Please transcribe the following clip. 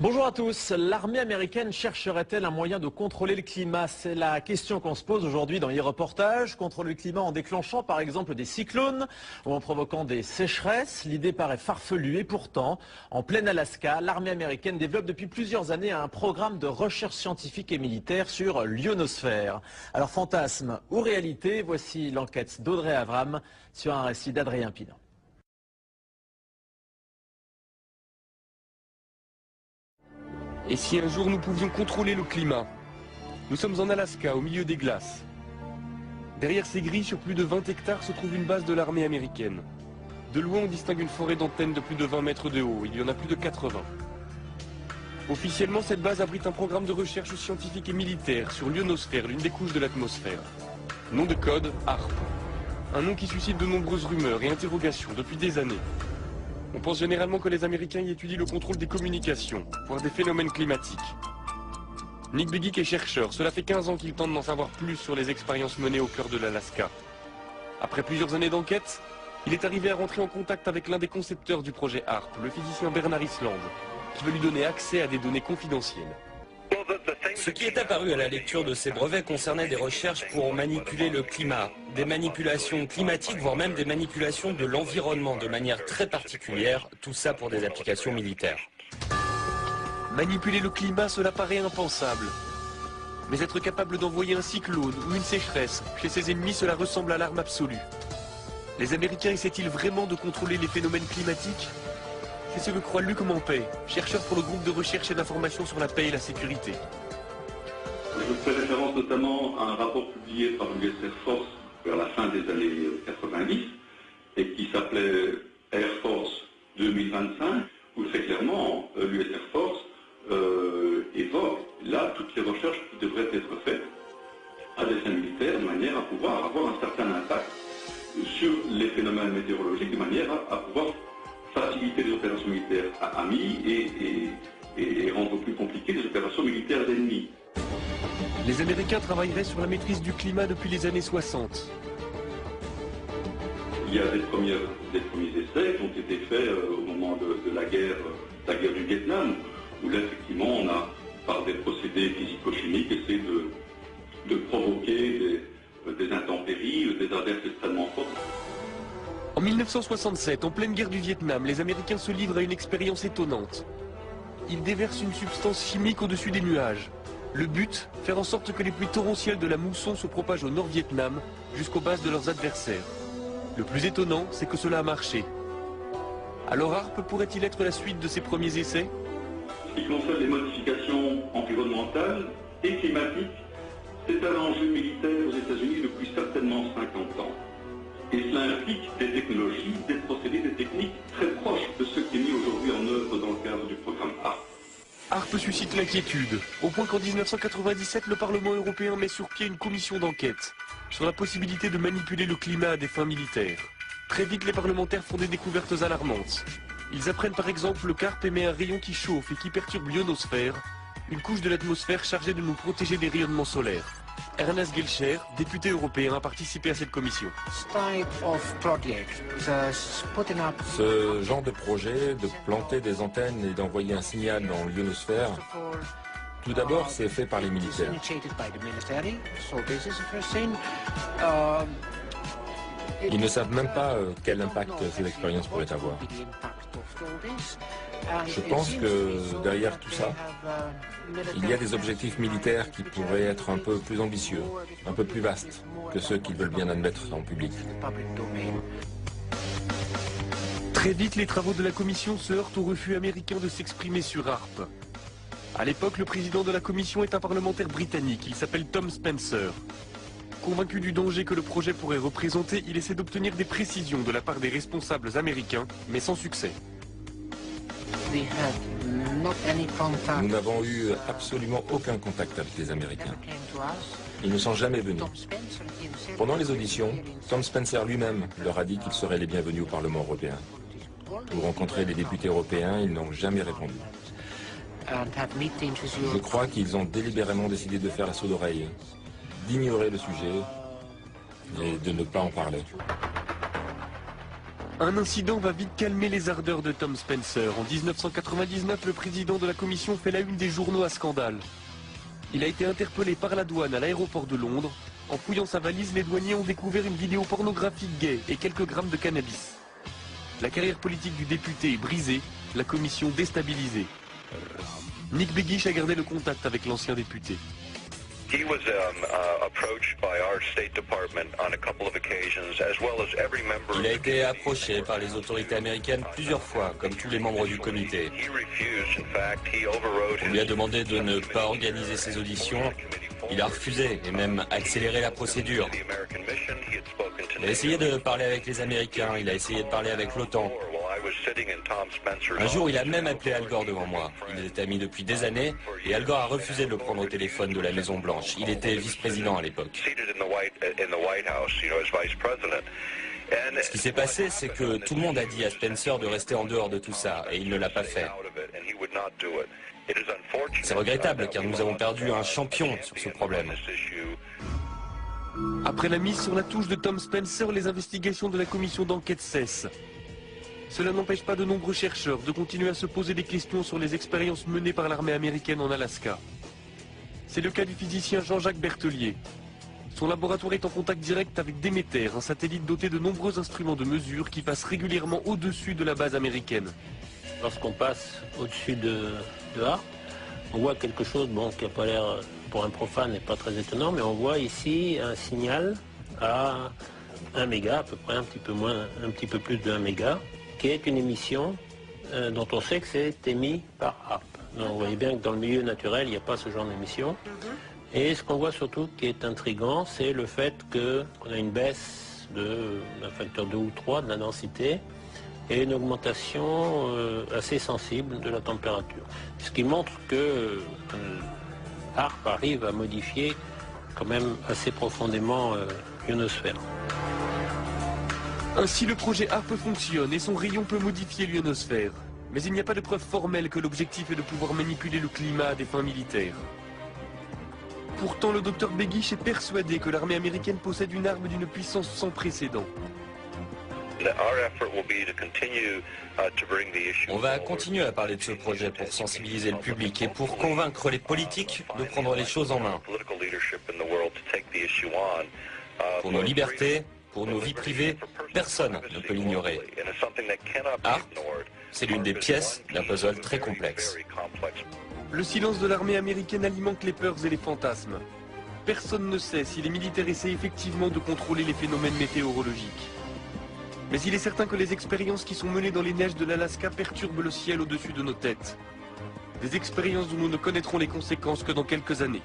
Bonjour à tous. L'armée américaine chercherait-elle un moyen de contrôler le climat? C'est la question qu'on se pose aujourd'hui dans les reportages. Contrôler le climat en déclenchant par exemple des cyclones ou en provoquant des sécheresses. L'idée paraît farfelue et pourtant, en plein Alaska, l'armée américaine développe depuis plusieurs années un programme de recherche scientifique et militaire sur l'ionosphère. Alors fantasme ou réalité, voici l'enquête d'Audrey Avram sur un récit d'Adrien Pinon. Et si un jour nous pouvions contrôler le climat? Nous sommes en Alaska, au milieu des glaces. Derrière ces grilles, sur plus de 20 hectares, se trouve une base de l'armée américaine. De loin, on distingue une forêt d'antennes de plus de 20 mètres de haut. Il y en a plus de 80. Officiellement, cette base abrite un programme de recherche scientifique et militaire sur l'ionosphère, l'une des couches de l'atmosphère. Nom de code, HAARP. Un nom qui suscite de nombreuses rumeurs et interrogations depuis des années. On pense généralement que les Américains y étudient le contrôle des communications, voire des phénomènes climatiques. Nick Begich est chercheur. Cela fait 15 ans qu'il tente d'en savoir plus sur les expériences menées au cœur de l'Alaska. Après plusieurs années d'enquête, il est arrivé à rentrer en contact avec l'un des concepteurs du projet HAARP, le physicien Bernard Island, qui veut lui donner accès à des données confidentielles. Ce qui est apparu à la lecture de ces brevets concernait des recherches pour manipuler le climat, des manipulations climatiques, voire même des manipulations de l'environnement de manière très particulière, tout ça pour des applications militaires. Manipuler le climat, cela paraît impensable. Mais être capable d'envoyer un cyclone ou une sécheresse chez ses ennemis, cela ressemble à l'arme absolue. Les Américains essaient-ils vraiment de contrôler les phénomènes climatiques? C'est ce que croit Luc Mampey, chercheur pour le groupe de recherche et d'information sur la paix et la sécurité. Je fais référence notamment à un rapport publié par l'US Air Force vers la fin des années 90 et qui s'appelait Air Force 2025, où très clairement l'US Air Force évoque là toutes les recherches qui devraient être faites à des fins militaires de manière à pouvoir avoir un certain impact sur les phénomènes météorologiques, de manière à pouvoir faciliter les opérations militaires amis et rendre plus compliquées les opérations militaires d'ennemis. Les Américains travailleraient sur la maîtrise du climat depuis les années 60. Il y a des premiers essais qui ont été faits au moment de la guerre du Vietnam, où là, effectivement, on a, par des procédés physico-chimiques, essayé de provoquer des intempéries, des averses extrêmement fortes. En 1967, en pleine guerre du Vietnam, les Américains se livrent à une expérience étonnante. Ils déversent une substance chimique au-dessus des nuages. Le but, faire en sorte que les pluies torrentielles de la mousson se propagent au Nord-Vietnam jusqu'aux bases de leurs adversaires. Le plus étonnant, c'est que cela a marché. Alors HAARP pourrait-il être la suite de ces premiers essais? Ce qui concerne les modifications environnementales et climatiques, c'est un enjeu militaire aux États-Unis depuis certainement 50 ans. Et cela implique des technologies, des procédés, des techniques très proches de ce qui est mis aujourd'hui en œuvre dans le cadre du programme HAARP. HAARP suscite l'inquiétude, au point qu'en 1997, le Parlement européen met sur pied une commission d'enquête sur la possibilité de manipuler le climat à des fins militaires. Très vite, les parlementaires font des découvertes alarmantes. Ils apprennent par exemple le HAARP émet un rayon qui chauffe et qui perturbe l'ionosphère, une couche de l'atmosphère chargée de nous protéger des rayonnements solaires. Ernest Gelscher, député européen, a participé à cette commission. Ce genre de projet, de planter des antennes et d'envoyer un signal dans l'ionosphère, tout d'abord, c'est fait par les militaires. Ils ne savent même pas quel impact ces expériences pourraient avoir. Je pense que derrière tout ça, il y a des objectifs militaires qui pourraient être un peu plus ambitieux, un peu plus vastes que ceux qu'ils veulent bien admettre en public. Très vite, les travaux de la commission se heurtent au refus américain de s'exprimer sur HAARP. À l'époque, le président de la commission est un parlementaire britannique, il s'appelle Tom Spencer. Convaincu du danger que le projet pourrait représenter, il essaie d'obtenir des précisions de la part des responsables américains, mais sans succès. Nous n'avons eu absolument aucun contact avec les Américains. Ils ne sont jamais venus. Pendant les auditions, Tom Spencer lui-même leur a dit qu'ils seraient les bienvenus au Parlement européen. Pour rencontrer les députés européens, ils n'ont jamais répondu. Je crois qu'ils ont délibérément décidé de faire la sourde oreille, d'ignorer le sujet et de ne pas en parler. Un incident va vite calmer les ardeurs de Tom Spencer. En 1999, le président de la commission fait la une des journaux à scandale. Il a été interpellé par la douane à l'aéroport de Londres. En fouillant sa valise, les douaniers ont découvert une vidéo pornographique gay et quelques grammes de cannabis. La carrière politique du député est brisée, la commission déstabilisée. Nick Begich a gardé le contact avec l'ancien député. Il a été approché par les autorités américaines plusieurs fois, comme tous les membres du comité. On lui a demandé de ne pas organiser ses auditions. Il a refusé et même accéléré la procédure. Il a essayé de parler avec les Américains, il a essayé de parler avec l'OTAN. Un jour, il a même appelé Al Gore devant moi. Ils étaient amis depuis des années et Al Gore a refusé de le prendre au téléphone de la Maison Blanche. Il était vice-président à l'époque. Ce qui s'est passé, c'est que tout le monde a dit à Spencer de rester en dehors de tout ça et il ne l'a pas fait. C'est regrettable car nous avons perdu un champion sur ce problème. Après la mise sur la touche de Tom Spencer, les investigations de la commission d'enquête cessent. Cela n'empêche pas de nombreux chercheurs de continuer à se poser des questions sur les expériences menées par l'armée américaine en Alaska. C'est le cas du physicien Jean-Jacques Berthelier. Son laboratoire est en contact direct avec Demeter, un satellite doté de nombreux instruments de mesure qui passe régulièrement au-dessus de la base américaine. Lorsqu'on passe au-dessus de Harp, on voit quelque chose qui n'a pas l'air, pour un profane, n'est pas très étonnant, mais on voit ici un signal à 1 méga, à peu près un petit peu plus de 1 méga, qui est une émission dont on sait que c'est émis par Harp. Donc vous voyez bien que dans le milieu naturel, il n'y a pas ce genre d'émission. Et ce qu'on voit surtout qui est intriguant, c'est le fait qu'on a une baisse d'un facteur 2 ou 3 de la densité et une augmentation assez sensible de la température. Ce qui montre que Harp arrive à modifier quand même assez profondément l'ionosphère. Ainsi, le projet HARP fonctionne et son rayon peut modifier l'ionosphère. Mais il n'y a pas de preuve formelle que l'objectif est de pouvoir manipuler le climat à des fins militaires. Pourtant, le docteur Begich est persuadé que l'armée américaine possède une arme d'une puissance sans précédent. On va continuer à parler de ce projet pour sensibiliser le public et pour convaincre les politiques de prendre les choses en main. Pour nos libertés, pour nos vies privées, personne ne peut l'ignorer. HARP, c'est l'une des pièces d'un puzzle très complexe. Le silence de l'armée américaine alimente les peurs et les fantasmes. Personne ne sait si les militaires essaient effectivement de contrôler les phénomènes météorologiques. Mais il est certain que les expériences qui sont menées dans les neiges de l'Alaska perturbent le ciel au-dessus de nos têtes. Des expériences dont nous ne connaîtrons les conséquences que dans quelques années.